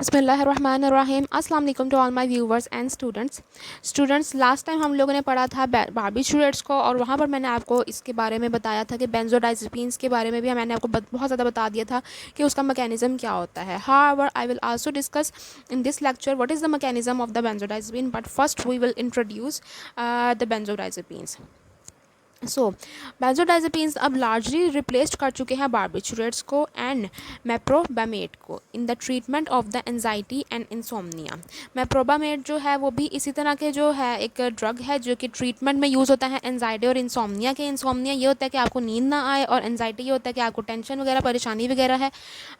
बिस्मिल्लाहिर्रहमानिर्रहीम। अस्सलाम वालेकुम to all my viewers and students last time हम लोगों ने पढ़ा था बारबिचुरेट्स को, और वहाँ पर मैंने आपको इसके बारे में बताया था कि बेंजोडाइज़ेपिन्स के बारे में भी मैंने आपको बहुत ज़्यादा बता दिया था कि उसका मैकेनिज़्म क्या होता है। However I will also discuss in this lecture what is the mechanism of the benzodiazepine, but first we will introduce the benzodiazepines. So benzodiazepines अब लार्जली रिप्लेस्ड कर चुके हैं बारबिचुरेट्स को एंड मेप्रोबामेट को in the treatment of the anxiety and insomnia. Meprobamate जो है वो भी इसी तरह के जो है एक ड्रग है जो कि ट्रीटमेंट में यूज़ होता है एंजाइटी और इंसोमनिया के। इंसोमनिया ये होता है कि आपको नींद ना आए, और एंजाइटी ये होता है कि आपको टेंशन वगैरह परेशानी वगैरह है।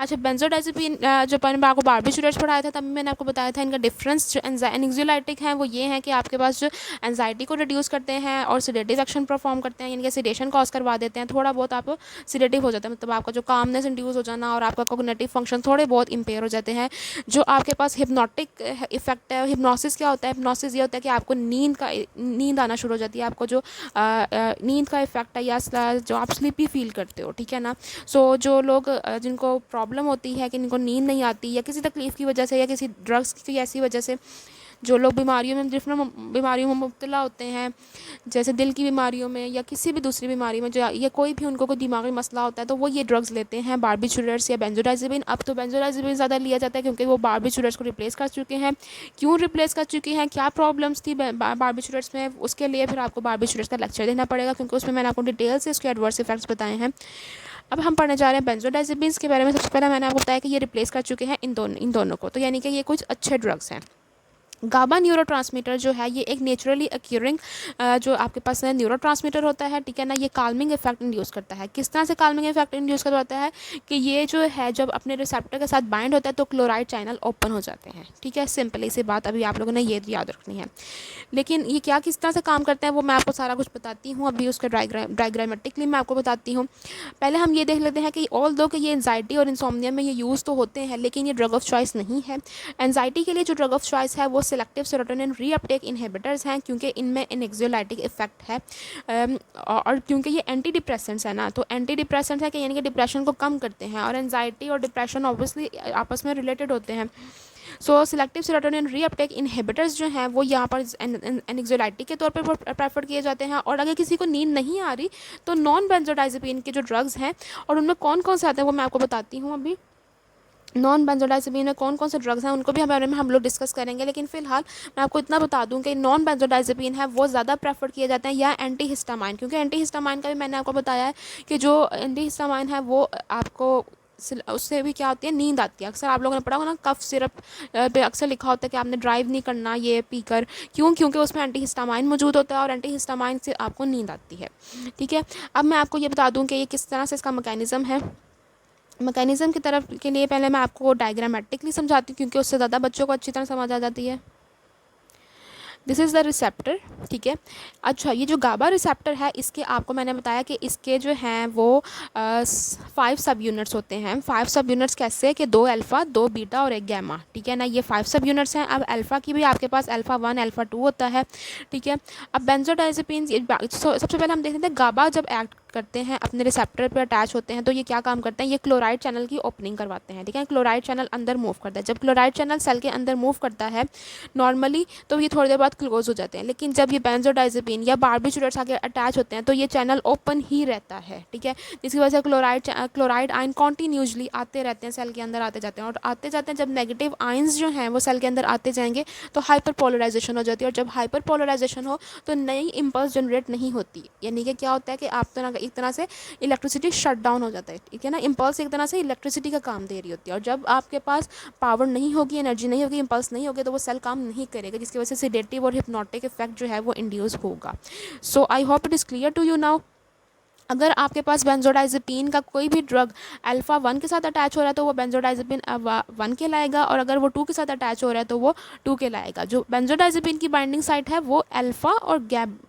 अच्छा, बेंजोडाइज़ेपिन जो मैंने आपको बारबिचुरेट्स पढ़ाया था तभी मैंने आपको बताया था इनका डिफरेंस जो एंग्जाइटिक हैं वो ये है कि आपके पास जो एंजाइटी को रिड्यूस करते हैं और सिडेटिव एक्शन परफॉर्म करते हैं, यानी कि सिडेशन कॉज करवा देते हैं। थोड़ा बहुत आप सिडेटिव हो जाता है, मतलब आपका जो कामनेस इंड्यूस हो जाना और आपका कोग्निटिव फंक्शन थोड़े बहुत इम्पेयर हो जाते हैं। जो आपके पास हिप्नोटिक इफेक्ट है, हिप्नोसिस क्या होता है? हिप्नोसिस ये होता है कि आपको नींद आना शुरू हो जाती है, आपको जो नींद का इफेक्ट है या जो आप स्लीपी फील करते हो, ठीक है ना। सो जो लोग जिनको प्रॉब्लम होती है कि इनको नींद नहीं आती या किसी तकलीफ़ की वजह से या किसी ड्रग्स की ऐसी वजह से, जो लोग बीमारियों में डिफरेंट बीमारियों में मुब्तला होते हैं, जैसे दिल की बीमारियों में या किसी भी दूसरी बीमारी में, जो या कोई भी उनको कोई दिमागी मसला होता है, तो वो ये ड्रग्स लेते हैं, बारबिचुरेट्स या बेंजोडाइज़ेपिन। अब तो बेंजोडाइज़ेपिन ज़्यादा लिया जाता है क्योंकि वो बारबिचुरेट्स को रिप्लेस कर चुके हैं। क्यों रिप्लेस कर चुके हैं, क्या प्रॉब्लम्स थी बारबिचुरेट्स में, उसके लिए फिर आपको बारबिचुरेट्स का लेक्चर देना पड़ेगा क्योंकि उसमें मैंने आपको डिटेल से इसके एडवर्स इफेक्ट्स बताए हैं। अब हम पढ़ने जा रहे हैं बेंजोडाइज़ेपिन्स के बारे में। सबसे पहले मैंने आपको बताया कि ये रिप्लेस कर चुके हैं इन दोनों को, तो यानी कि ये कुछ अच्छे ड्रग्स हैं। गाबा न्यूरोट्रांसमीटर जो है ये एक नेचुरली अक्यूरिंग जो आपके पास न्यूरोट्रांसमीटर होता है, ठीक है ना। ये काल्मिंग इफेक्ट इंड्यूस करता है। किस तरह से काल्मिंग इफेक्ट इंड्यूस करवाता है कि ये जो है जब अपने रिसेप्टर के साथ बाइंड होता है तो क्लोराइड चैनल ओपन हो जाते हैं, ठीक है। सिंपली सी बात, अभी आप लोगों ने ये याद रखनी है। लेकिन ये क्या किस तरह से काम करते हैं वो मैं आपको सारा कुछ बताती हूँ, अभी उसका डायग्रामेटिकली मैं आपको बताती हूँ। पहले हम ये देख लेते हैं कि ऑल दो कि ये एंजाइटी और इंसोमनिया में ये यूज़ तो होते हैं, लेकिन ये ड्रग ऑफ चॉइस नहीं है। एंजाइटी के लिए जो ड्रग ऑफ चॉइस है वो सिलेक्टिव सेरोटोनिन रीअपटेक इनहिबिटर्स हैं, क्योंकि इनमें एंग्जाइटिक इफेक्ट है, और क्योंकि ये एंटी डिप्रेसेंट्स है ना, तो एंटी डिप्रेसेंट्स है कि यानी कि डिप्रेशन को कम करते हैं, और एंजाइटी और डिप्रेशन ऑब्वियसली आपस में रिलेटेड होते हैं। सो सिलेक्टिव सेरोटोनिन रीअपटेक इनहिबिटर्स जो हैं वो यहाँ पर एंग्जाइटी के तौर पर प्रेफर किए जाते हैं। और अगर किसी को नींद नहीं आ रही तो नॉन बेंजोडाइज़ेपिन के जो ड्रग्स हैं, और उनमें कौन कौन से आते हैं वो मैं आपको बताती हूँ। अभी नॉन बेंजोडाइज़ेपिन में कौन कौन से ड्रग्स हैं उनको भी हमारे में हम लोग डिस्कस करेंगे, लेकिन फिलहाल मैं आपको इतना बता दूं कि नॉन बेंजोडाइज़ेपिन है वो ज़्यादा प्रेफर किए जाते हैं, या एंटी हिस्टामाइन, क्योंकि एंटी हिस्टामाइन का भी मैंने आपको बताया है कि जो एंटी हिस्टामाइन है वो आपको उससे भी क्या होती है, नींद आती है। अक्सर आप लोगों ने पढ़ा होगा ना, कफ सिरप पे अक्सर लिखा होता है कि आपने ड्राइव नहीं करना ये पीकर। क्यों? क्योंकि उसमें एंटी हिस्टामाइन मौजूद होता है और एंटी हिस्टामाइन से आपको नींद आती है, ठीक है। अब मैं आपको ये बता दूं कि ये किस तरह से इसका मैकेनिज़्म है। मैकेनिज़्म की तरफ के लिए पहले मैं आपको डायग्रामेटिकली समझाती हूँ क्योंकि उससे ज़्यादा बच्चों को अच्छी तरह समझ आ जाती है। दिस इज़ द रिसेप्टर, ठीक है। अच्छा, ये जो गाबा रिसेप्टर है इसके आपको मैंने बताया कि इसके जो हैं वो 5 सब यूनिट्स होते हैं। 5 सब यूनिट्स कैसे कि 2 अल्फ़ा 2 बीटा और 1 गैमा, ठीक है ना। ये 5 सब यूनिट्स हैं। अब अल्फ़ा की भी आपके पास अल्फ़ा 1 अल्फ़ा 2 होता है, ठीक है। अब बेंजोडाइज़ेपिन सबसे पहले हम देखते हैं गाबा जब एक्ट करते हैं अपने रिसेप्टर पर अटैच होते हैं तो ये क्या काम करते हैं, ये क्लोराइड चैनल की ओपनिंग करवाते हैं, ठीक है। क्लोराइड चैनल अंदर मूव करता है। जब क्लोराइड चैनल सेल के अंदर मूव करता है नॉर्मली तो ये थोड़ी देर बाद क्लोज हो जाते हैं, लेकिन जब ये बेंजोडाइज़ेपिन या बारबिचुरेट्स आके अटैच होते हैं तो ये चैनल ओपन ही रहता है, ठीक है। जिसकी वजह से क्लोराइड आयन कॉन्टीन्यूसली आते रहते हैं, सेल के अंदर आते जाते हैं, और आते जाते हैं जब नेगेटिव आयंस जो हैं वो सेल के अंदर आते जाएंगे तो हाइपर पोलराइजेशन हो जाती है, और जब हाइपर पोलराइजेशन हो तो नई इम्पल्स जनरेट नहीं होती। यानी कि क्या होता है कि आप तो एक तरह से इलेक्ट्रिसिटी शट डाउन हो जाता है, ठीक है ना। इम्पल्स एक तरह से इलेक्ट्रिसिटी का काम दे रही होती है, और जब आपके पास पावर नहीं होगी, एनर्जी नहीं होगी, इम्पल्स नहीं होगी, तो वो सेल काम नहीं करेगा, जिसकी वजह से सेडेटिव और हिप्नोटिक इफेक्ट जो है वो इंड्यूस होगा। So I hope it is clear to you now. अगर आपके पास बेंजोडाइज़ेपिन का कोई भी ड्रग अल्फ़ा 1 के साथ अटैच हो रहा है तो वो बेंजोडाइज़ेपिन 1 के लाएगा, और अगर वो 2 के साथ अटैच हो रहा है तो वो 2 के लाएगा। जो बेंजोडाइज़ेपिन की बाइंडिंग साइट है वो अल्फ़ा और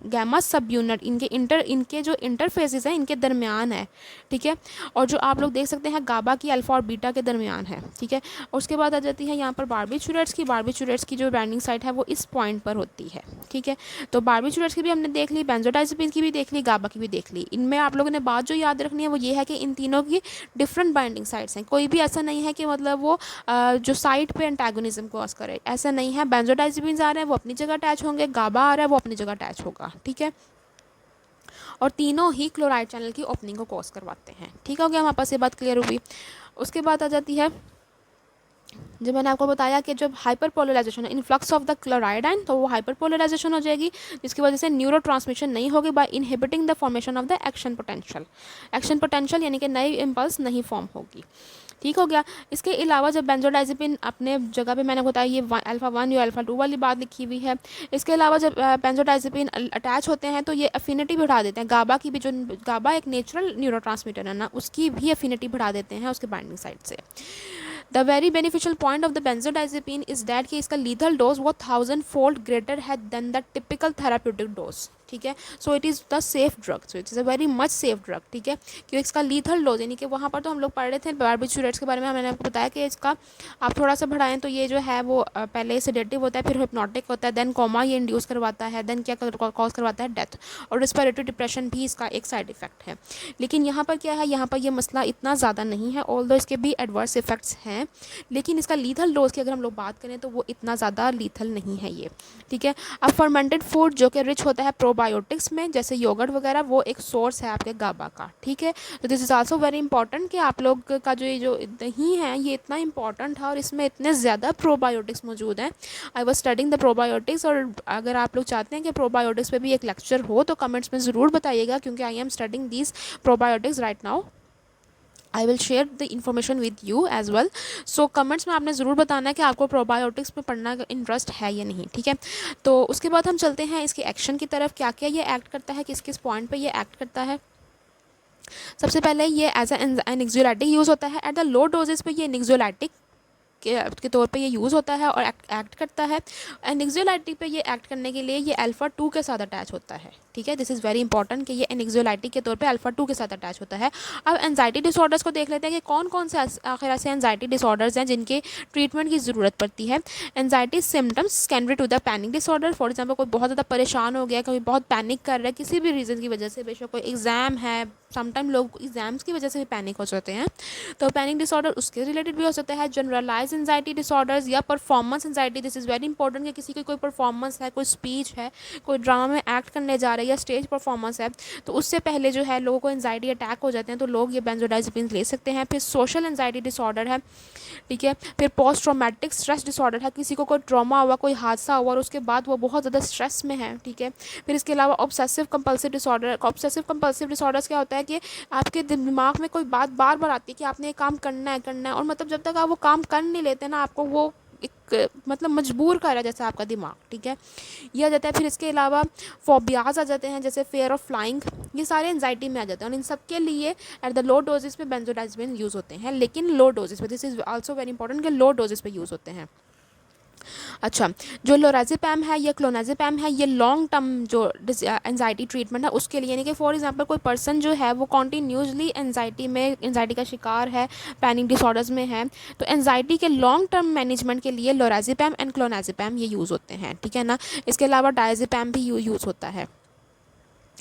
गैमा सब यूनिट इनके जो इंटरफेसेस हैं इनके दरमियान है, ठीक है। और जो आप लोग देख सकते हैं गाबा की अल्फ़ा और बीटा के दरमियान है, ठीक है। और उसके बाद आ जाती है यहाँ पर बारबिचुरेट्स की जो बाइंडिंग साइट है वो इस पॉइंट पर होती है, ठीक है। तो बारबिचुरेट्स की भी हमने देख ली, बेंजोडाइज़ेपिन की भी देख ली, गाबा की भी देख ली। इनमें आप लोगों ने बात जो याद रखनी है वो ये है कि इन तीनों की डिफरेंट बाइंडिंग साइट्स हैं। कोई भी ऐसा नहीं है कि मतलब वो जो साइट पे एंटागोनिज्म कॉज करे, ऐसा नहीं है। बेंजोडाइजेपिन्स आ रहे हैं वो अपनी जगह अटैच होंगे, गाबा आ रहा है वो अपनी जगह अटैच होगा, ठीक है। और तीनों ही क्लोराइड चैनल की ओपनिंग को कॉज करवाते हैं। ठीक हो गया, हमारे पास ये बात क्लियर हुई। उसके बाद आ जाती है, जब मैंने आपको बताया कि जब हाइपर पोलराइजेशन है, influx of the chloride ion, तो वो हाइपर पोलराइजेशन हो जाएगी, जिसकी वजह से न्यूरो ट्रांसमिशन नहीं होगी by inhibiting the formation of the action potential. Action potential यानी कि नई इम्पल्स नहीं फॉर्म होगी। ठीक हो गया। इसके अलावा जब बेंजोडाइजेपिन अपने जगह पे मैंने बताया ये अल्फ़ा 1 या अल्फ़ा 2 वाली बात लिखी हुई है। इसके अलावा जब बेंजोडाइजेपिन अटैच होते हैं तो ये अफिनिटी बढ़ा देते हैं। गाबा की भी, जो गाबा एक नेचुरल न्यूरोट्रांसमीटर है ना, उसकी भी अफिनिटी बढ़ा देते हैं उसके बाइंडिंग साइड से। The very beneficial point of the benzodiazepine is that कि इसका लीथल डोज वो 1000 फोल्ड ग्रेटर है than the typical therapeutic dose. ठीक है, so it is the safe drug, so it is a very much safe drug. ठीक है, क्योंकि इसका लीथल डोज, यानी कि वहाँ पर तो हम लोग पढ़ रहे थे बारबिटूरेट्स के बारे में, मैंने आपको बताया कि इसका आप थोड़ा सा बढ़ाएं तो ये जो है वो पहले सेडेटिव होता है, फिर हिप्नोटिक होता है, देन कोमा ये इंड्यूस करवाता है, देन क्या कॉज करवाता है, डेथ। और रिस्पिरेटरी डिप्रेशन भी इसका एक साइड इफेक्ट है। लेकिन यहाँ पर क्या है, यहाँ पर ये मसला इतना ज़्यादा नहीं है, ऑल्दो इसके भी एडवर्स इफेक्ट्स हैं, लेकिन इसका लीथल डोज की अगर हम लोग बात करें तो वो इतना ज़्यादा लीथल नहीं है ये। ठीक है, अब फर्मेंटेड फूड जो कि रिच होता है प्रोबायोटिक्स में, जैसे योगर्ट वगैरह, वो एक सोर्स है आपके गाबा का। ठीक है, तो this is also very important कि आप लोग का जो दही है ये इतना इंपॉर्टेंट है और इसमें इतने ज़्यादा प्रोबायोटिक्स मौजूद हैं। I was studying the probiotics, और अगर आप लोग चाहते हैं कि प्रोबायोटिक्स पे भी एक लेक्चर हो तो कमेंट्स में ज़रूर बताइएगा, क्योंकि I am studying these probiotics right now. I will share the information with you as well. So comments में आपने ज़रूर बताना है कि आपको प्रोबायोटिक्स में पढ़ना इंटरेस्ट है या नहीं। ठीक है, तो उसके बाद हम चलते हैं इसके एक्शन की तरफ, क्या क्या ये एक्ट करता है, किस किस पॉइंट पे ये एक्ट करता है। सबसे पहले ये एज एन एंग्जायटी यूज़ होता है। एट द लो डोजेस पे ये एंग्जायटिक के तौर पे ये यूज़ होता है और एक्ट करता है। एनेक्सियोलाइटिक पे ये एक्ट करने के लिए ये अल्फ़ा 2 के साथ अटैच होता है। ठीक है, दिस इज़ वेरी इंपॉर्टेंट कि ये एनेक्सियोलाइटिक के तौर पे अल्फ़ा 2 के साथ अटैच होता है। अब एंजाइटी डिसऑर्डर्स को देख लेते हैं कि कौन कौन से आखिर ऐसे एंजाइटी डिसऑर्डर्स हैं जिनके ट्रीटमेंट की ज़रूरत पड़ती है। Anxiety symptoms secondary to the panic disorder. For example, कोई बहुत ज़्यादा परेशान हो गया, कोई बहुत पैनिक कर रहा है किसी भी रीज़न की वजह से, बेशक कोई एग्ज़ाम है, समटाइम लोग एग्जाम्स की वजह से भी पैनिक हो जाते हैं, तो पैनिक डिसऑर्डर उसके रिलेटेड भी हो सकता है। जनरलाइज एंजाइटी डिसऑर्डर्स या performance anxiety, this is very important कि किसी की कोई परफॉर्मेंस है, कोई स्पीच है, कोई ड्रामा में एक्ट करने जा रहा है या स्टेज परफॉर्मेंस है, तो उससे पहले जो है लोगों को एंजाइटी अटैक हो जाते हैं, तो लोग ये बेंजोडाइजेपिन्स ले सकते हैं। फिर सोशल एंजाइटी डिसऑर्डर है। ठीक है, फिर पोस्ट ट्रॉमेटिक स्ट्रेस डिसऑर्डर है, किसी को कोई ट्रॉमा हुआ, कोई हादसा हुआ और उसके बाद वो बहुत ज़्यादा स्ट्रेस में है। ठीक है, फिर इसके अलावा obsessive compulsive disorder. Obsessive compulsive disorders क्या होता है कि आपके दिमाग में कोई बात बार बार आती है कि आपने ये काम करना है और मतलब जब तक आप वो काम कर नहीं लेते ना, आपको वो एक मतलब मजबूर कर रहा है जैसे आपका दिमाग। ठीक है, ये आ जाता है। फिर इसके अलावा फोबियाज आ जाते हैं, जैसे फेयर ऑफ फ्लाइंग, ये सारे एंजाइटी में आ जाते हैं और इन सब के लिए एट द लो डोजेस पे बेंजोडाइजेपिन यूज़ होते हैं, लेकिन लो डोजेस पे, this is also very important कि लो डोजेस पे यूज़ होते हैं। अच्छा, जो लोराज़ेपैम है या क्लोनाज़ेपैम है, ये लॉन्ग टर्म जो एंजाइटी ट्रीटमेंट है उसके लिए, यानी कि फॉर एग्जांपल कोई पर्सन जो है वो कॉन्टीन्यूसली एंजाइटी का शिकार है, पैनिक डिसऑर्डर्स में है, तो एंजाइटी के लॉन्ग टर्म मैनेजमेंट के लिए लोराज़ेपैम एंड क्लोनाज़ेपैम ये यूज़ होते हैं। ठीक है ना, इसके अलावा डायज़ेपैम भी यूज़ होता है।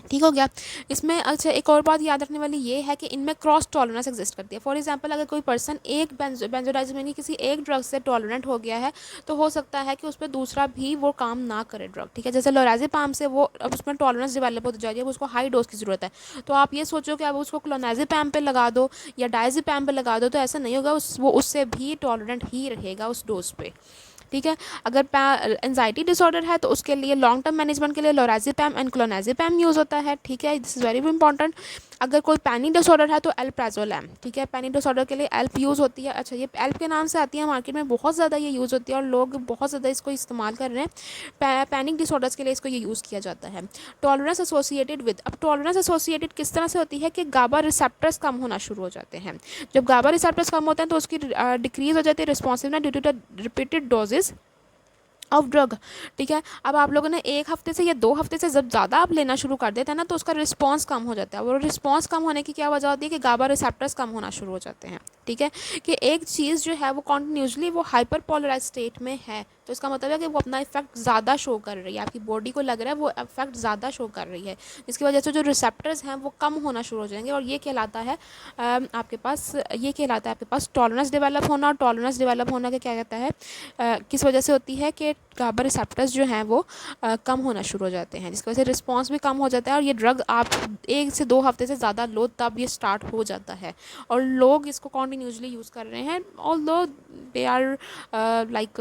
ठीक हो गया। इसमें अच्छा एक और बात याद रखने वाली ये है कि इनमें क्रॉस टॉलरेंस एग्जिस्ट करती है। फॉर एग्जांपल, अगर कोई पर्सन एक बेंजोडाइजेपिन की किसी एक ड्रग से टॉलरेंट हो गया है, तो हो सकता है कि उस पर दूसरा भी वो काम ना करे ड्रग। ठीक है, जैसे लोराज़ेपैम से वो अब उसमें टॉलरेंस डेवलप होती जा रही है, उसको हाई डोज की ज़रूरत है, तो आप ये सोचो कि अब उसको क्लोनाज़ेपैम पे लगा दो या डायज़ेपैम पे लगा दो, तो ऐसा नहीं होगा, वो उससे भी टॉलरेंट ही रहेगा उस डोज पे। ठीक है, अगर एंजाइटी डिसऑर्डर है तो उसके लिए लॉन्ग टर्म मैनेजमेंट के लिए लोराज़ेपैम एंड क्लोनाज़ेपैम यूज़ होता है। ठीक है, दिस इज़ वेरी इंपॉर्टेंट। अगर कोई पैनिक डिसऑर्डर है तो एल्प्राजोलैम। ठीक है, पैनिक डिसऑर्डर के लिए एल्प यूज़ होती है। अच्छा, ये एल्प के नाम से आती है मार्केट में, बहुत ज़्यादा ये यूज़ होती है और लोग बहुत ज़्यादा इसको इस्तेमाल कर रहे हैं। पैनिक डिसऑर्डर्स के लिए इसको ये यूज़ किया जाता है। टॉलरेंस एसोसिएटेड विद, अब टॉलरेंस एसोसिएटेड किस तरह से होती है कि गाबा रिसेप्टर्स कम होना शुरू हो जाते हैं। जब गाबा रिसेप्टर्स कम होते हैं तो उसकी डिक्रीज हो जाती है responsiveness due to the repeated doses of drug. ठीक है, अब आप लोगों ने एक हफ्ते से या 2 हफ्ते से जब ज़्यादा आप लेना शुरू कर देते हैं ना, तो उसका रिस्पांस कम हो जाता है। और रिस्पांस कम होने की क्या वजह होती है कि गाबा रिसेप्टर्स कम होना शुरू हो जाते हैं। ठीक है, कि एक चीज़ जो है वो कॉन्टिन्यूसली वो हाइपर पोलराइज स्टेट में है, तो इसका मतलब है कि वो अपना इफेक्ट ज़्यादा शो कर रही है, आपकी बॉडी को लग रहा है वो इफेक्ट ज़्यादा शो कर रही है, जिसकी वजह से जो रिसेप्टर्स हैं वो कम होना शुरू हो जाएंगे, और ये कहलाता है आपके पास टॉलरेंस डेवलप होना। और टॉलरेंस डेवलप होना का क्या कहता है, किस वजह से होती है कि गाबा रिसेप्टर्स जो हैं वो कम होना शुरू हो जाते हैं, जिसकी वजह से रिस्पॉन्स भी कम हो जाता है, और ये ड्रग आप 1 से 2 हफ्ते से ज़्यादा लो तब ये स्टार्ट हो जाता है, और लोग इसको कॉन्टीन्यूसली यूज़ कर रहे हैं, ऑल्दो दे आर लाइक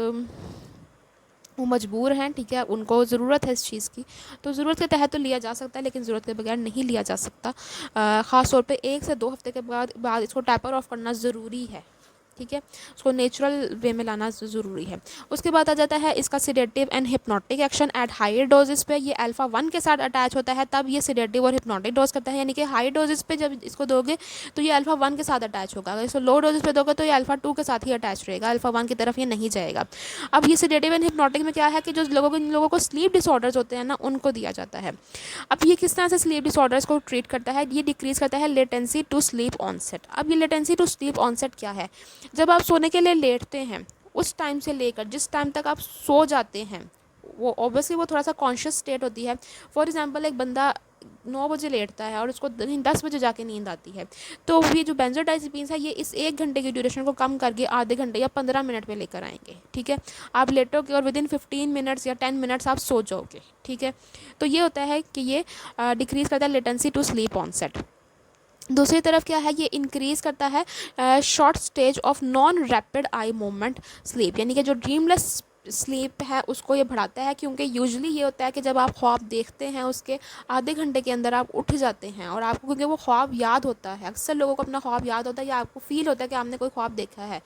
वो मजबूर हैं, ठीक है, उनको ज़रूरत है इस चीज़ की, तो ज़रूरत के तहत तो लिया जा सकता है, लेकिन ज़रूरत के बगैर नहीं लिया जा सकता। ख़ास तौर पे 1 से 2 हफ्ते के बाद इसको टैपर ऑफ करना ज़रूरी है, ठीक है, उसको नेचुरल वे में लाना ज़रूरी है। उसके बाद आ जाता है इसका sedative and hypnotic action at higher doses पे। ये अल्फ़ा 1 के साथ अटैच होता है, तब ये सिडेटिव और हिप्नोटिक डोज करता है, यानी कि हाई डोजेस पे जब इसको दोगे तो ये अल्फ़ा 1 के साथ अटैच होगा, अगर इसको लो डोजेस पे दोगे तो ये अल्फ़ा 2 के साथ ही अटैच रहेगा, अल्फ़ा 1 की तरफ ये नहीं जाएगा। अब ये सिडेटिव एंड हिप्नोटिक में क्या है कि जिन लोगों को स्लीप डिसऑर्डर्स होते हैं ना, उनको दिया जाता है। अब ये किस तरह से स्लीप डिसऑर्डर्स को ट्रीट करता है, ये डिक्रीज़ करता है लेटेंसी टू स्लीप ऑनसेट। अब ये लेटेंसी टू स्लीप ऑनसेट क्या है, जब आप सोने के लिए लेटते हैं उस टाइम से लेकर जिस टाइम तक आप सो जाते हैं, वो ऑब्वियसली वो थोड़ा सा कॉन्शियस स्टेट होती है। फॉर एग्जांपल एक बंदा 9 बजे लेटता है और उसको 10 बजे जाके नींद आती है, तो ये जो बेंजोडाइज़ेपिन्स है ये इस 1 घंटे की ड्यूरेशन को कम करके आधे घंटे या 15 मिनट पे लेकर आएंगे, ठीक है। आप लेटोगे और विदिन 15 मिनट्स या 10 मिनट्स आप सो जाओगे, ठीक है। तो ये होता है कि ये डिक्रीज़ करता है लेटेंसी टू स्लीप ऑनसेट। दूसरी तरफ क्या है, ये इंक्रीज़ करता है short stage of non rapid eye movement sleep, यानी कि जो ड्रीमलेस स्लीप है उसको ये बढ़ाता है, क्योंकि यूजुअली ये होता है कि जब आप ख्वाब देखते हैं उसके आधे घंटे के अंदर आप उठ जाते हैं, और आपको क्योंकि वो ख्वाब याद होता है, अक्सर लोगों को अपना ख्वाब याद होता है या आपको फील होता है कि आपने कोई ख्वाब देखा है,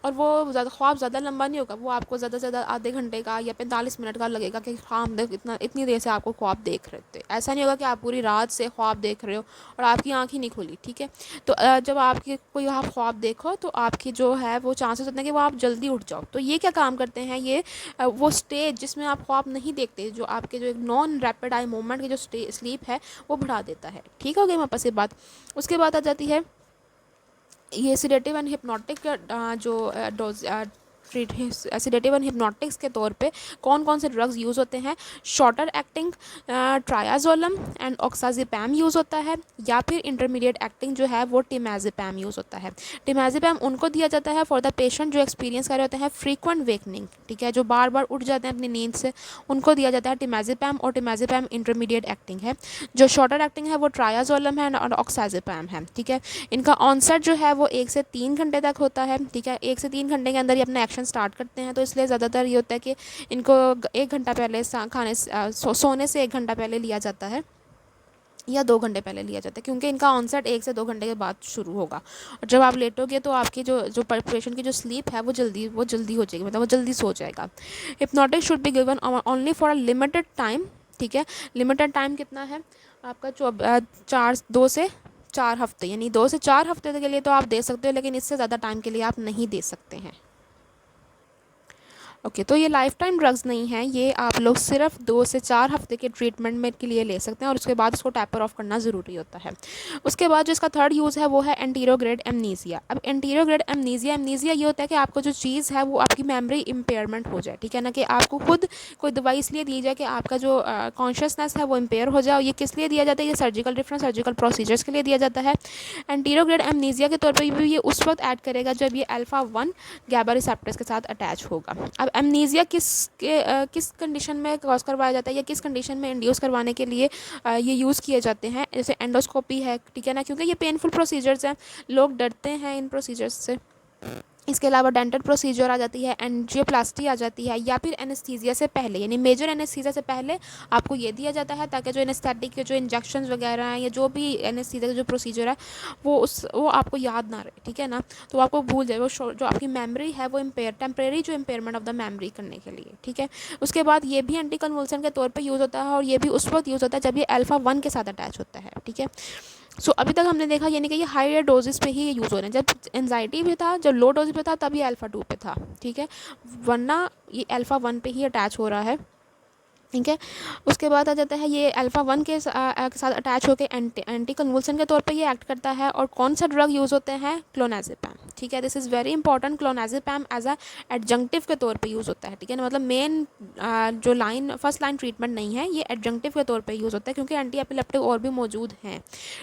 और वो ख्वाब ज़्यादा लंबा नहीं होगा, वो आपको ज़्यादा से ज़्यादा आधे घंटे का या 45 मिनट का लगेगा कि हाँ हम इतनी देर से आपको ख्वाब देख रहे थे। ऐसा नहीं होगा कि आप पूरी रात से ख्वाब देख रहे हो और आपकी आँख ही नहीं खुली, ठीक है। तो जब आपकी कोई आप ख्वाब देखो तो आपकी जो है वो चांसेस होते हैं कि वो आप जल्दी उठ जाओ। तो ये क्या काम करते हैं, ये वो स्टेज जिसमें आप ख्वाब नहीं देखते, जो आपके जो एक नॉन रैपिड आई मूवमेंट की जो स्लीप है वो बढ़ा देता है, ठीक हो गई मेरे पास ये बात। उसके बाद आ जाती है ये सिडेटिव एंड हिप्नोटिक जो डोज सिडेटिव एंड हिप्नोटिक्स के तौर पे कौन कौन से ड्रग्स यूज़ होते हैं, शॉर्टर एक्टिंग ट्रायाजोलम एंड ऑक्साजिपैम यूज़ होता है, या फिर इंटरमीडिएट एक्टिंग जो है वो टिमाजिपैम यूज़ होता है। टिमाजिपैम उनको दिया जाता है फॉर द पेशेंट जो एक्सपीरियंस कर रहे होते हैं फ्रीक्वेंट वेकनिंग, ठीक है, जो बार बार उठ जाते हैं अपनी नींद से, उनको दिया जाता है टिमाजिपैम, और टिमाजिपैम इंटरमीडिएट एक्टिंग है। जो शॉर्टर एक्टिंग है वो ट्रायाजोलम है और ऑक्साजिपैम है, ठीक है। इनका ऑनसेट जो है वो 1 से 3 घंटे तक होता है, ठीक है, 1 से 3 घंटे के अंदर ये अपना एक्शन स्टार्ट करते हैं, तो इसलिए ज़्यादातर ये होता है कि इनको 1 घंटा पहले सोने से 1 घंटा पहले लिया जाता है या 2 घंटे पहले लिया जाता है, क्योंकि इनका ऑनसेट 1 से 2 घंटे के बाद शुरू होगा, और जब आप लेटोगे तो आपकी जो पेशेंट की जो स्लीप है वो जल्दी हो जाएगी, मतलब वो जल्दी सो जाएगा। Hypnotic should be given only for a limited time, ठीक है। लिमिटेड टाइम कितना है आपका 2 से 4 हफ्ते, यानी 2 से 4 हफ्ते के लिए तो आप दे सकते हो, लेकिन इससे ज़्यादा टाइम के लिए आप नहीं दे सकते हैं। ओके, तो ये लाइफ टाइम ड्रग्स नहीं है, ये आप लोग सिर्फ 2 से 4 हफ्ते के ट्रीटमेंट में के लिए ले सकते हैं, और उसके बाद उसको टैपर ऑफ करना ज़रूरी होता है। उसके बाद जो इसका थर्ड यूज़ है वो है एंटीरोग्रेड एमनीजिया। अब एंटीरोग्रेड एमनीजिया ये होता है कि आपको जो चीज़ है वो आपकी मेमोरी इम्पेयरमेंट हो जाए, ठीक है ना, कि आपको खुद कोई दवाई इसलिए दी जाए कि आपका जो कॉन्शियसनेस है वो इम्पेयर हो जाए। ये किस लिए दिया जाता है, ये डिफरेंट सर्जिकल प्रोसीजर्स के लिए दिया जाता है। एंटीरोग्रेड एमनीजिया के तौर पर भी ये उस वक्त ऐड करेगा जब ये अल्फ़ा 1 गैबा रिसेप्टर्स के साथ अटैच होगा। अब एमनीजिया किस कंडीशन में कॉज करवाया जाता है या किस कंडीशन में इंड्यूस करवाने के लिए ये यूज़ किए जाते हैं, जैसे एंडोस्कोपी है, ठीक है ना, क्योंकि ये पेनफुल प्रोसीजर्स हैं, लोग डरते हैं इन प्रोसीजर्स से। इसके अलावा डेंटल प्रोसीजर आ जाती है, एंजियोप्लास्टी आ जाती है, या फिर एनेस्थीसिया से पहले, यानी मेजर एनेस्थीसिया से पहले आपको ये दिया जाता है ताकि जो एनेस्थेटिक के जो इंजेक्शंस वगैरह हैं या जो भी एनेस्थीसिया का जो प्रोसीजर है वो आपको याद ना रहे, ठीक है ना, तो आपको भूल जाए, वो जो आपकी मेमोरी है वो टेम्परेरी जो इम्पेयरमेंट ऑफ द मेमोरी करने के लिए, ठीक है। उसके बाद ये भी एंटी कन्वल्सन के तौर पर यूज़ होता है, और ये भी उस वक्त यूज़ होता है जब ये अल्फ़ा 1 के साथ अटैच होता है, ठीक है। सो अभी तक हमने देखा यानी कि ये हायर डोजेस पे ही यूज़ हो रहे हैं, जब एनजाइटी पे था, जब लो डोज पे था तब ये अल्फ़ा 2 पे था, ठीक है, वरना ये अल्फ़ा 1 पे ही अटैच हो रहा है। ठीक है। उसके बाद आ जाता है ये अल्फ़ा 1 के साथ अटैच होकर एंटी कन्वुल्सन के तौर पे ये एक्ट करता है। और कौन सा ड्रग यूज़ होते हैं? क्लोनाज़ेपैम। ठीक है, this is very important. Clonazepam as a adjunctive के तौर पे यूज़ होता है। ठीक है ना, मतलब मेन जो फर्स्ट लाइन ट्रीटमेंट नहीं है, ये एडजंक्टिव के तौर पर यूज़ होता है, क्योंकि एंटी एपिलेप्टिक और भी मौजूद हैं।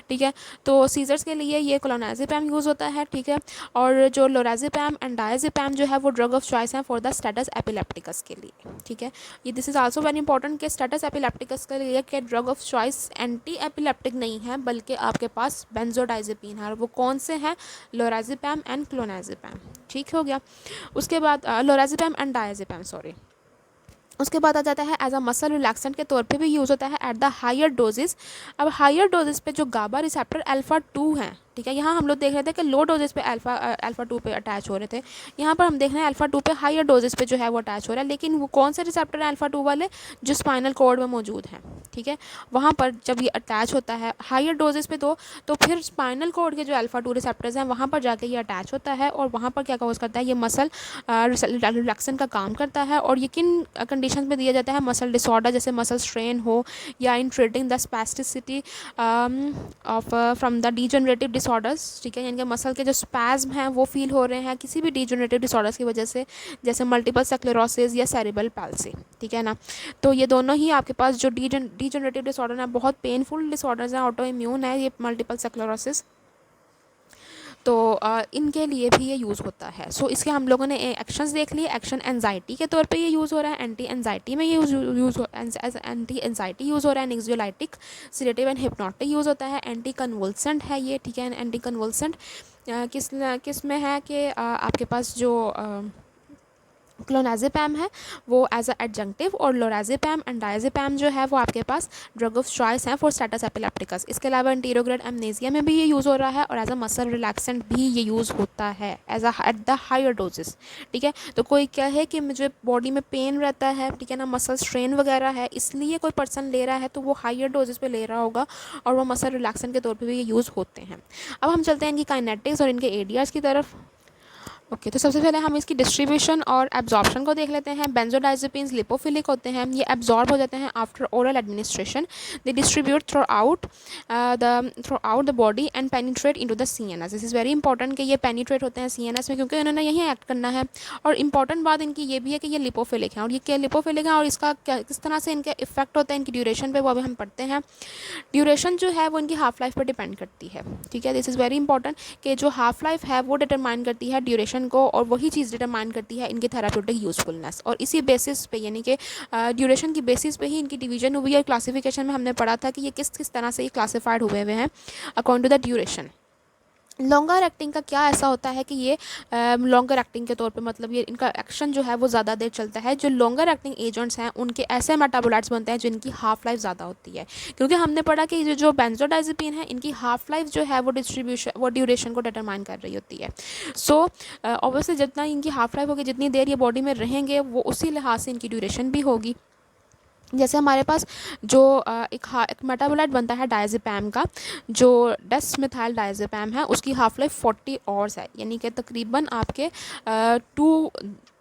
ठीक है, तो सीजर्स के लिए ये क्लोनाज़ेपैम यूज़ होता है। ठीक है, और जो लोराज़ेपैम एंड डायज़ेपैम जो है वो ड्रग ऑफ चॉइस हैं फॉर द स्टेटस एपिलेप्टिकस के लिए। ठीक है, ये this is also very important के स्टेटस एपिलेप्टिकस के लिए के drug of choice anti epileptic नहीं है, बल्कि आपके पास बेंजोडाइजेपिन है। और वो कौन से हैं? लोराज़ेपैम एंड क्लोनाज़ेपैम। ठीक हो गया। उसके बाद लोराज़ेपैम एंड डायज़ेपैम, सॉरी। उसके बाद आ जाता है एज अ मसल रिलैक्सेंट के तौर पे भी यूज़ होता है एट द हायर डोजेस। अब हायर डोजेस पे जो गाबा रिसेप्टर अल्फ़ा 2 हैं, ठीक है, यहाँ हम लोग देख रहे थे कि लो डोजेस पे अल्फ़ा 2 पे अटैच हो रहे थे। यहाँ पर हम देख रहे हैं अल्फ़ा 2 पे हायर डोजेस पे जो है वो अटैच हो रहा है। लेकिन वो कौन से रिसेप्टर हैं अल्फ़ा 2 वाले? जो स्पाइनल कॉर्ड में मौजूद हैं। ठीक है, वहाँ पर जब ये अटैच होता है हायर डोजेस पे तो फिर स्पाइनल कॉर्ड के जो अल्फ़ा 2 रिसेप्टर्स हैं वहाँ पर जाके ये अटैच होता है। और वहाँ पर क्या कॉज करता है? ये मसल रिलैक्सन का काम करता है। और ये किन कंडीशन में दिया जाता है? मसल डिसऑर्डर, जैसे मसल स्ट्रेन हो, या in treating the spasticity of from the degenerative disorders. ठीक है, यानी कि मसल के जो स्पैज्म हैं वो फील हो रहे हैं किसी भी डीजनरेटिव डिसऑर्डर्स की वजह से, जैसे मल्टीपल स्क्लेरोसिस या सेरेब्रल पैल्सी। ठीक है ना, तो ये दोनों ही आपके पास जो डीजनरेटिव डिसऑर्डर हैं, बहुत पेनफुल डिसऑर्डर्स हैं, ऑटो इम्यून है ये मल्टीपल स्क्लेरोसिस, तो इनके लिए भी ये यूज़ होता है। सो इसके हम लोगों ने एक्शंस देख लिए। एक्शन एंजाइटी के तौर पे ये यूज़ हो रहा है, एंटी एंजाइटी में ये एंटी एंजाइटी यूज़ हो रहा है, एंग्जियोलाइटिक, सिडेटिव एंड हिप्नोटिक यूज़ होता है, एंटी कन्वुल्सेंट है ये। ठीक है, एंटी कन्वुल्सेंट किस में है कि आपके पास जो क्लोनाज़ेपैम है वो एज अ एडजंक्टिव, और लोराज़ेपैम एंड डायज़ेपैम जो है वो आपके पास ड्रग ऑफ चॉइस हैं फॉर स्टेटस एपिलेप्टिकस। इसके अलावा एंटीरोग्रेड एमनेसिया में भी ये यूज़ हो रहा है, और एज अ मसल रिलैक्सेंट भी ये यूज़ होता है as a at the higher doses. ठीक है, तो कोई क्या है कि मुझे बॉडी में पेन रहता है, ठीक है ना, मसल स्ट्रेन वगैरह है, इसलिए कोई पर्सन ले रहा है तो वो हायर डोजेस पे ले रहा होगा, और वो मसल रिलैक्सेंट के तौर पर भी ये यूज़ होते हैं। अब हम चलते हैं इनकी काइनेटिक्स और इनके एरियाज़ की तरफ। ओके, तो सबसे पहले हम इसकी डिस्ट्रीब्यूशन और एब्जॉर्प्शन को देख लेते हैं। बेंजोडाइजेपिन्स लिपोफिलिक होते हैं, ये एब्जॉर्ब हो जाते हैं after oral administration. They distribute through out the body and penetrate into the CNS. This is very important कि ये पेनिट्रेट होते हैं सीएनएस में, क्योंकि उन्होंने यही एक्ट करना है। और इंपॉर्टेंट बात इनकी ये भी है कि ये लिपोफिलिक हैं, और ये क्या लिपोफिलिक हैं और इसका किस तरह से इनके इफेक्ट होता है इनकी ड्यूरेशन पे, वो अभी हम पढ़ते हैं। ड्यूरेशन जो है वो इनकी हाफ लाइफ पर डिपेंड करती है। ठीक है, दिस इज़ वेरी इंपॉर्टेंट कि जो हाफ लाइफ है वो डिटरमाइन करती है ड्यूरेशन को, और वही चीज़ डिटरमाइन करती है इनकी थेराप्यूटिक यूज़फुलनेस। और इसी बेसिस पे, यानी कि ड्यूरेशन की बेसिस पे ही इनकी डिवीजन हुई है। क्लासिफिकेशन में हमने पढ़ा था कि ये किस किस तरह से ये क्लासिफाइड हुए हुए हैं according to the duration. Longer acting का क्या ऐसा होता है कि ये लॉन्गर एक्टिंग के तौर पे, मतलब ये इनका एक्शन जो है वो ज़्यादा देर चलता है। जो लॉन्गर एक्टिंग एजेंट्स हैं उनके ऐसे मेटाबोलाइट्स बनते हैं जिनकी हाफ लाइफ ज़्यादा होती है, क्योंकि हमने पढ़ा कि जो बेंजोडाइजेपिन है इनकी हाफ लाइफ जो है वो ड्यूरेशन को डिटरमाइन कर रही होती है। सो ऑब्वियसली जितना इनकी हाफ लाइफ होगी, जितनी देर ये बॉडी में रहेंगे, वो उसी लिहाज से इनकी ड्यूरेशन भी होगी। जैसे हमारे पास जो एक मेटाबोलाइट बनता है डायज़ेपैम का, जो डेस्मिथाइल डायज़ेपैम है, उसकी हाफ लाइफ 40 आवर्स है, यानी कि तकरीबन आपके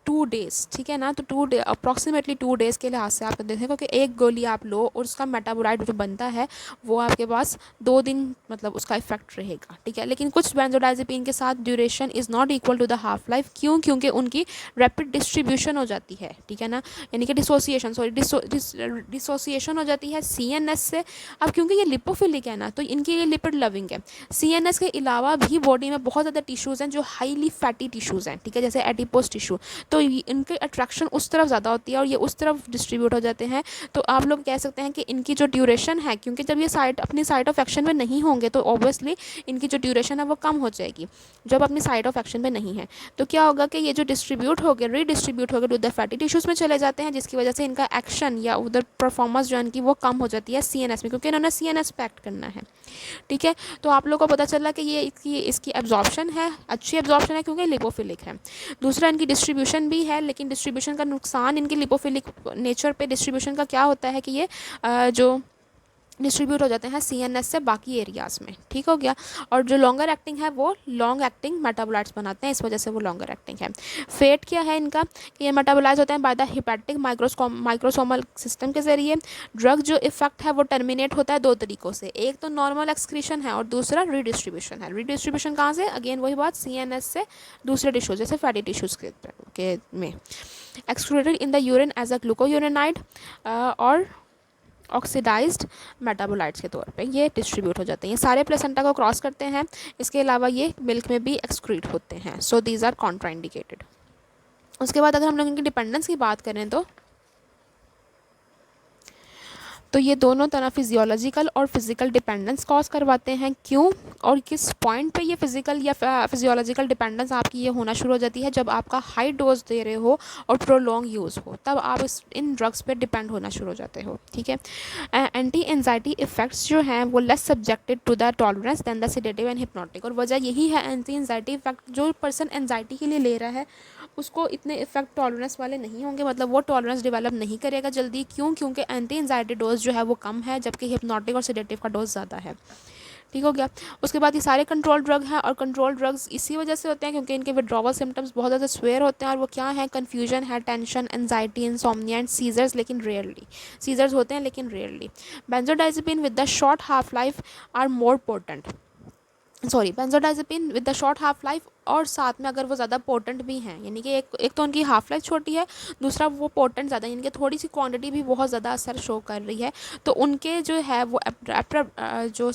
2 डेज़। ठीक है ना, तो 2 डे अप्रॉक्सीमेटली 2 डेज़ के लिहाज से आप देखें कि एक गोली आप लो और उसका मेटाबोलाइट जो बनता है वो आपके पास 2 दिन मतलब उसका इफेक्ट रहेगा। ठीक है, लेकिन कुछ बेंजोडाइजेपिन के साथ duration is not equal to the half life. क्यों? क्योंकि उनकी रैपिड डिस्ट्रीब्यूशन हो जाती है। ठीक है ना, यानी कि डिसोसिएशन हो जाती है सीएनएस से। अब क्योंकि ये लिपोफिलिक है ना, तो इनकी ये लिपिड लविंग है। सीएनएस के अलावा भी बॉडी में बहुत ज़्यादा टिश्यूज़ हैं जो हाईली फैटी टिश्यूज़ हैं। ठीक है, जैसे एडिपोज टिश्यू, तो इनकी अट्रैक्शन उस तरफ ज़्यादा होती है और ये उस तरफ डिस्ट्रीब्यूट हो जाते हैं। तो आप लोग कह सकते हैं कि इनकी जो ड्यूरेशन है, क्योंकि जब ये अपनी साइट ऑफ एक्शन में नहीं होंगे तो ऑब्वियसली इनकी जो ड्यूरेशन है वो कम हो जाएगी, जब अपनी साइट ऑफ एक्शन में नहीं है। तो क्या होगा कि ये जो डिस्ट्रीब्यूट हो गए, रीडिस्ट्रीब्यूट हो गए टू द फैटी टिश्यूज़ में चले जाते हैं, जिसकी वजह से इनका एक्शन या उधर परफॉर्मेंस जो इनकी वो कम हो जाती है सीएनएस में, क्योंकि इन्होंने सीएनएस पे एक्ट करना है। ठीक है, तो आप लोगों को पता चला कि ये इसकी एब्जॉर्प्शन है, अच्छी एब्जॉर्प्शन है क्योंकि लिपोफिलिक है। दूसरा इनकी डिस्ट्रीब्यूशन भी है, लेकिन डिस्ट्रीब्यूशन का नुकसान इनकी लिपोफिलिक नेचर पे डिस्ट्रीब्यूशन का क्या होता है कि ये जो डिस्ट्रीब्यूट हो जाते हैं CNS से बाकी एरियाज़ में, ठीक हो गया। और जो लॉन्गर एक्टिंग है वो लॉन्ग एक्टिंग मेटाबोलाइट्स बनाते हैं, इस वजह से वो लॉन्गर एक्टिंग है। फेट क्या है इनका कि ये मेटाबोलाइज होते हैं by the hepatic microsomal system के ज़रिए। ड्रग जो इफेक्ट है वो टर्मिनेट होता है दो तरीक़ों से, एक तो नॉर्मल एक्सक्रीशन है और दूसरा रीडिस्ट्रीब्यूशन है। रीडिस्ट्रीब्यूशन कहाँ से, अगेन वही बात, CNS से दूसरे टिश्यूज जैसे फैटी टिश्यूज़ के में। Excluded in the urine as a glucuronide और ऑक्सीडाइज्ड मेटाबोलाइट्स के तौर पे ये डिस्ट्रीब्यूट हो जाते हैं। ये सारे प्लेसेंटा को क्रॉस करते हैं, इसके अलावा ये मिल्क में भी एक्सक्रीट होते हैं। So these are contraindicated. उसके बाद अगर हम लोग इनकी डिपेंडेंस की बात करें तो ये दोनों तरह फिजियोलॉजिकल और फिजिकल डिपेंडेंस कॉज करवाते हैं। क्यों और किस पॉइंट पे ये फिजिकल या फिजियोलॉजिकल डिपेंडेंस आपकी ये होना शुरू हो जाती है, जब आपका हाई डोज दे रहे हो और प्रोलॉन्ग यूज़ हो, तब आप इन ड्रग्स पे डिपेंड होना शुरू हो जाते हो, ठीक है। एंटी एंजाइटी इफेक्ट्स जो हैं वो less subjected to the tolerance than the sedative and hypnotic. और वजह यही है, एंटी एंजाइटी इफेक्ट जो पर्सन एंजाइटी के लिए ले रहा है उसको इतने इफेक्ट टॉलरेंस वाले नहीं होंगे, मतलब वो टॉलरेंस डेवलप नहीं करेगा जल्दी। क्यों, क्योंकि एंटी एंजाइटी डोज जो है वो कम है, जबकि हिप्नोटिक और सेडेटिव का डोज ज़्यादा है, ठीक हो गया। उसके बाद ये सारे कंट्रोल ड्रग हैं, और कंट्रोल ड्रग्स इसी वजह से होते हैं क्योंकि इनके विड्रॉवल सिम्टम्स बहुत ज़्यादा स्वेयर होते हैं। और वो क्या है, कन्फ्यूजन है, tension, anxiety, insomnia and seizures, लेकिन रेयरली सीजर्स होते हैं लेकिन rarely. Benzodiazepine with the short half life are more potent, benzodiazepine with the short half life, और साथ में अगर वो ज़्यादा पोटेंट भी हैं, यानी कि एक तो उनकी हाफ लाइफ छोटी है, दूसरा वो पोटेंट ज़्यादा, यानी कि थोड़ी सी क्वांटिटी भी बहुत ज़्यादा असर शो कर रही है, तो उनके जो है वो जो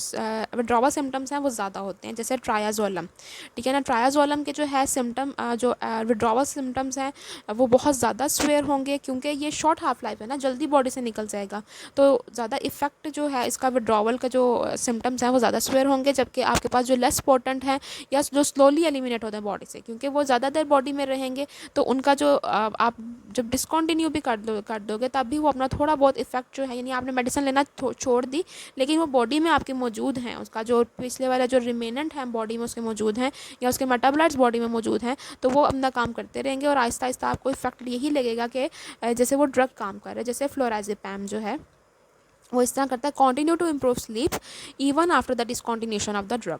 विड्रॉवल सिम्टम्स हैं वो ज़्यादा होते हैं। जैसे ट्रायाजोलम, ठीक है ना, ट्रायाजोलम के जो है सिम्टम जो विड्रॉवल सिम्टम्स हैं वो बहुत ज़्यादा स्वेयर होंगे, क्योंकि ये शॉर्ट हाफ लाइफ है ना, जल्दी बॉडी से निकल जाएगा, तो ज़्यादा इफेक्ट जो है इसका विड्रॉवल का जो सिम्टम्स हैं वो ज़्यादा स्वेयर होंगे। जबकि आपके पास जो लेस पोटेंट हैं या जो स्लोली एलिमिनेट होते हैं बॉडी से, क्योंकि वो ज़्यादा देर बॉडी में रहेंगे, तो उनका जो आप जब डिसकंटिन्यू भी कर दोगे तब भी वो अपना थोड़ा बहुत इफेक्ट जो है, यानी आपने मेडिसिन लेना छोड़ दी लेकिन वो बॉडी में आपके मौजूद हैं, उसका जो पिछले वाला जो रिमेनेंट है बॉडी में उसके मौजूद हैं, या उसके मेटाबोलाइट्स बॉडी में मौजूद हैं, तो वो अपना काम करते रहेंगे और आहिस्ता आहिस्ता आपको इफेक्ट यही लगेगा कि जैसे वो ड्रग काम कर रहा है। जैसे फ्लोराजेपैम जो है वो इस तरह करता है, continue to improve sleep even after the discontinuation of the drug,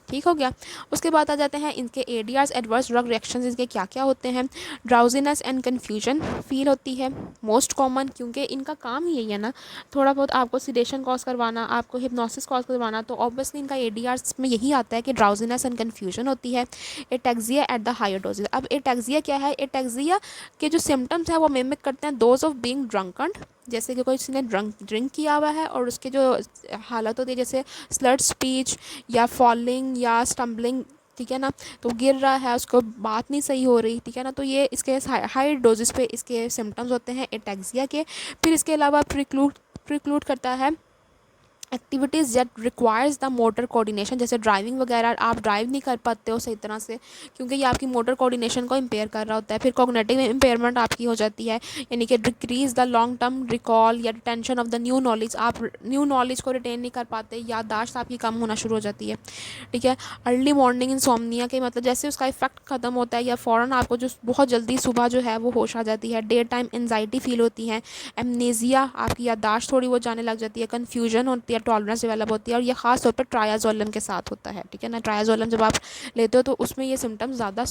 ठीक हो गया। उसके बाद आ जाते हैं इनके ADRs, एडवर्स ड्रग रिएक्शंस, इनके क्या क्या होते हैं। ड्राउजीनेस एंड कन्फ्यूजन फील होती है, मोस्ट कॉमन, क्योंकि इनका काम ही यही है ना, थोड़ा बहुत आपको सिडेशन कॉज करवाना, आपको हिप्नोसिस कॉज करवाना, तो ऑब्वियसली इनका ADRs में यही आता है कि ड्राउजीनेस एंड कन्फ्यूजन होती है। Ataxia at the higher doses, अब एटैक्सिया क्या है, एटैक्सिया के जो सिम्टम्स हैं वो मिमिक करते हैं दोज ऑफ बीइंग ड्रंकन, जैसे कि कोई किसी ने ड्रिंक किया हुआ है और उसके जो हालत होती है जैसे स्लर्ड स्पीच या फॉलिंग या स्टम्बलिंग, ठीक है ना, तो गिर रहा है, उसको बात नहीं सही हो रही, ठीक है ना, तो ये इसके हाई डोजेस पे इसके सिम्टम्स होते हैं एटैक्सिया के। फिर इसके अलावा प्रिक्लूड करता है activities that requires the motor coordination, जैसे ड्राइविंग वगैरह, आप ड्राइव नहीं कर पाते हो सही तरह से क्योंकि ये आपकी मोटर कोऑर्डिनेशन को इम्पेयर कर रहा होता है। फिर कॉग्निटिव इम्पेयरमेंट आपकी हो जाती है, यानी कि decrease the long term recall या retention of the new knowledge, आप न्यू नॉलेज को रिटेन नहीं कर पाते, याददाश्त आपकी कम होना शुरू हो जाती है, ठीक है। अर्ली मॉर्निंग इंसोम्निया के मतलब जैसे उसका इफेक्ट ख़त्म होता है या फ़ौरन आपको जो बहुत जल्दी सुबह जो है वो होश आ जाती है। डे टाइम एनजाइटी फील होती है, एमनेजिया, आपकी याददाश्त थोड़ी वो जाने लग जाती है, कन्फ्यूजन होती है, टॉलरेंस डेवलप होती है, और ये खास तौर पर ट्रायाजोलम के साथ होता है, ठीक है ना। ट्रायाजोलम जब आप लेते हो तो उसमें ये सिम्टम्स ज़्यादा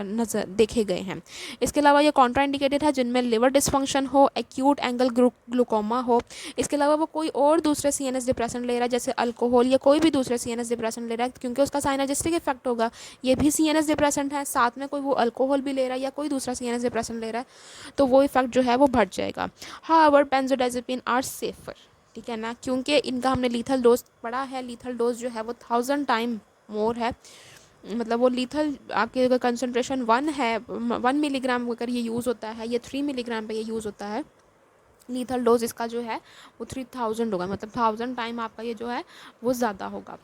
नजर देखे गए हैं। इसके अलावा ये कॉन्ट्राइंडिकेटेड है जिनमें लिवर डिस्फंक्शन हो, एक्यूट एंगल ग्लूकोमा हो। इसके अलावा वो कोई और दूसरे CNS डिप्रेशन ले रहा है, जैसे अल्कोहल या कोई भी दूसरे CNS डिप्रेशन ले रहा है, क्योंकि उसका साइनर्जिस्टिक इफेक्ट होगा, ये भी CNS डिप्रेशन है, साथ में कोई वो अल्कोहल भी ले रहा है या कोई दूसरा CNS डिप्रेशन ले रहा है, तो वो इफेक्ट जो है वो बढ़ जाएगा। हाउएवर बेंजोडाइजेपिन आर सेफर, ठीक है ना, क्योंकि इनका हमने लीथल डोज पढ़ा है, लीथल डोज जो है वो 1000 टाइम मोर है, मतलब वो लीथल आपके अगर कंसनट्रेशन 1 है, 1 मिलीग्राम अगर ये यूज़ होता है, ये 3 मिलीग्राम पे ये यूज़ होता है, लीथल डोज इसका जो है वो 3000 होगा, मतलब 1000 टाइम आपका ये जो है वो ज़्यादा होगा।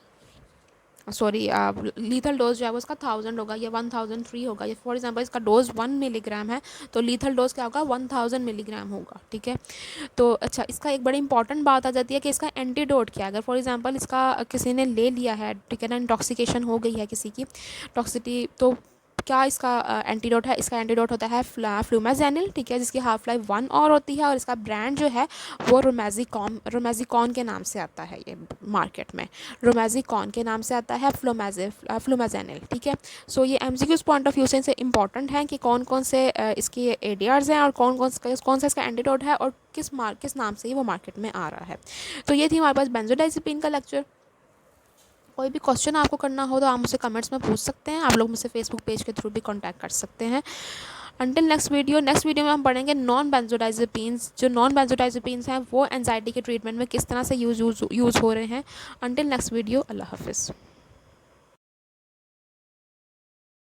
सॉरी, लीथल डोज जो है वो इसका 1000 होगा या 1003 होगा, या फॉर एग्जांपल इसका डोज 1 मिलीग्राम है तो लीथल डोज क्या होगा 1000 मिलीग्राम होगा, ठीक है। तो अच्छा, इसका एक बड़ी इंपॉर्टेंट बात आ जाती है कि इसका एंटीडोट क्या है। अगर फॉर एग्जांपल इसका किसी ने ले लिया है, ठीक है ना, इंटॉक्सिकेशन हो गई है किसी की टॉक्सिटी, तो क्या इसका एंटीडोट है? इसका एंटीडोट होता है फ्लूमाजेनिल, ठीक है, जिसकी हाफ लाइफ 1 और होती है, और इसका ब्रांड जो है वो रोमेजिकॉन के नाम से आता है ये मार्केट में, रोमेजिकॉन के नाम से आता है फ्लूमाजेनिल, ठीक है। सो ये एमसीक्यूज पॉइंट ऑफ व्यू से इंपॉर्टेंट है कि कौन कौन से इसके एडीआर्स हैं और कौन सा इसका एंटीडोट है और किस नाम से ही वो मार्केट में आ रहा है। तो ये थी हमारे पास बेंजोडाइज़ेपिन का लेक्चर। कोई भी क्वेश्चन आपको करना हो तो आप मुझसे कमेंट्स में पूछ सकते हैं, आप लोग मुझसे फेसबुक पेज के थ्रू भी कांटेक्ट कर सकते हैं। अंटिल नेक्स्ट वीडियो में हम पढ़ेंगे नॉन बेंजोडाइजेपिन्स। जो नॉन बेंजोडाइजेपिन्स हैं वो एंजाइटी के ट्रीटमेंट में किस तरह से यूज़ हो रहे हैं। अंटिल नेक्स्ट वीडियो, अल्लाह हाफिज़।